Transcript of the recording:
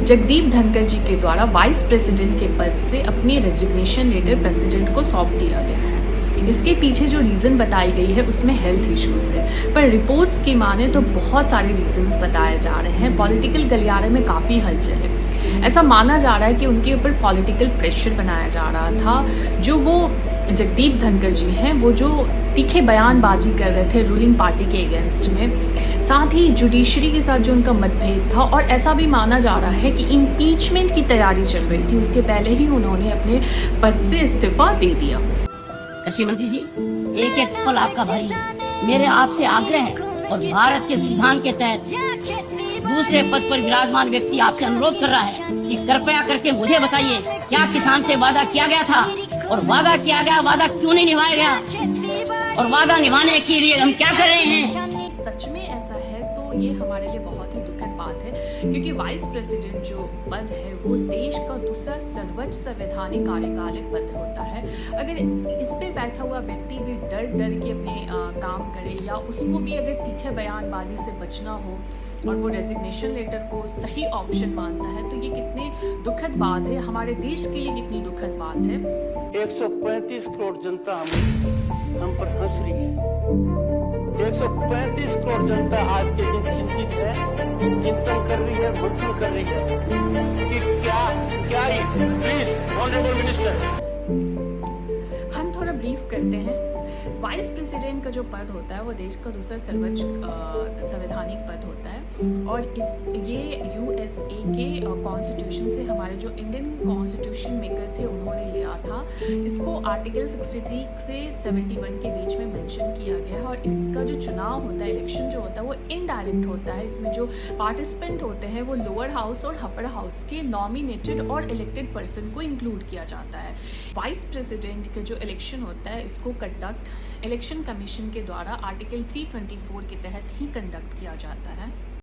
जगदीप धनखड़ जी के द्वारा vice president के पद से अपनी रेजिग्नेशन लेटर प्रेसिडेंट को सौंप दिया गया है। इसके पीछे जो रीज़न बताई गई है उसमें हेल्थ इश्यूज है, पर रिपोर्ट्स की माने तो बहुत सारे रीजंस बताए जा रहे हैं। पॉलिटिकल गलियारे में काफ़ी हलचल है। ऐसा माना जा रहा है कि उनके ऊपर पॉलिटिकल प्रेशर बनाया जा रहा था। जो वो जगदीप धनखड़ जी हैं वो जो तीखे बयानबाजी कर रहे थे रूलिंग पार्टी के अगेंस्ट में, साथ ही जुडिशरी के साथ जो उनका मतभेद था, और ऐसा भी माना जा रहा है कि इम्पीचमेंट की तैयारी चल रही थी, उसके पहले ही उन्होंने अपने पद से इस्तीफा दे दिया। कृषि मंत्री जी, एक एक पल आपका भारी है। मेरे आपसे आग्रह है और भारत के संविधान के तहत दूसरे पद पर विराजमान व्यक्ति आपसे अनुरोध कर रहा है कि कृपया करके मुझे बताइए, क्या किसान से वादा किया गया था, और वादा किया गया वादा क्यों नहीं निभाया गया, और वादा निभाने के लिए हम क्या कर रहे हैं। सच में ऐसा है तो ये हमारे लिए बहुत ही दुखद बात है, क्योंकि वाइस प्रेसिडेंट जो पद है वो देश का दूसरा सर्वोच्च संवैधानिक कार्यकाल पद होता है। अगर इस पे बैठा हुआ व्यक्ति भी डर डर के अपने काम करे, या उसको भी अगर तीखे बयानबाजी से बचना हो और वो रेजिग्नेशन लेटर को सही ऑप्शन मानता है, तो ये कितनी दुखद बात है, हमारे देश के लिए कितनी दुखद बात है। 135 करोड़ जनता हम पर हंस रही है। 135 करोड़ जनता आज के दिन चिंतित है, चिंतन कर रही है, मंथन कर रही है कि क्या प्लीज ऑनरेबल मिनिस्टर। हम थोड़ा ब्रीफ करते हैं। वाइस प्रेसिडेंट का जो पद होता है वो देश का दूसरा सर्वोच्च संवैधानिक पद होता है, और ये यूएसए के कॉन्स्टिट्यूशन से, हमारे जो इंडियन कॉन्स्टिट्यूशन मेकर थे उन्होंने लिया था। इसको आर्टिकल 63 से 71 के बीच में मेंशन किया गया है, और इसका जो चुनाव होता है, इलेक्शन जो होता है वो इनडायरेक्ट होता है। इसमें जो पार्टिसिपेंट होते हैं वो लोअर हाउस और अपर हाउस के नॉमिनेटेड और इलेक्टेड पर्सन को इंक्लूड किया जाता है। वाइस प्रेसिडेंट का जो इलेक्शन होता है इसको कंडक्ट इलेक्शन कमीशन के द्वारा आर्टिकल 324 के तहत ही कंडक्ट किया जाता है।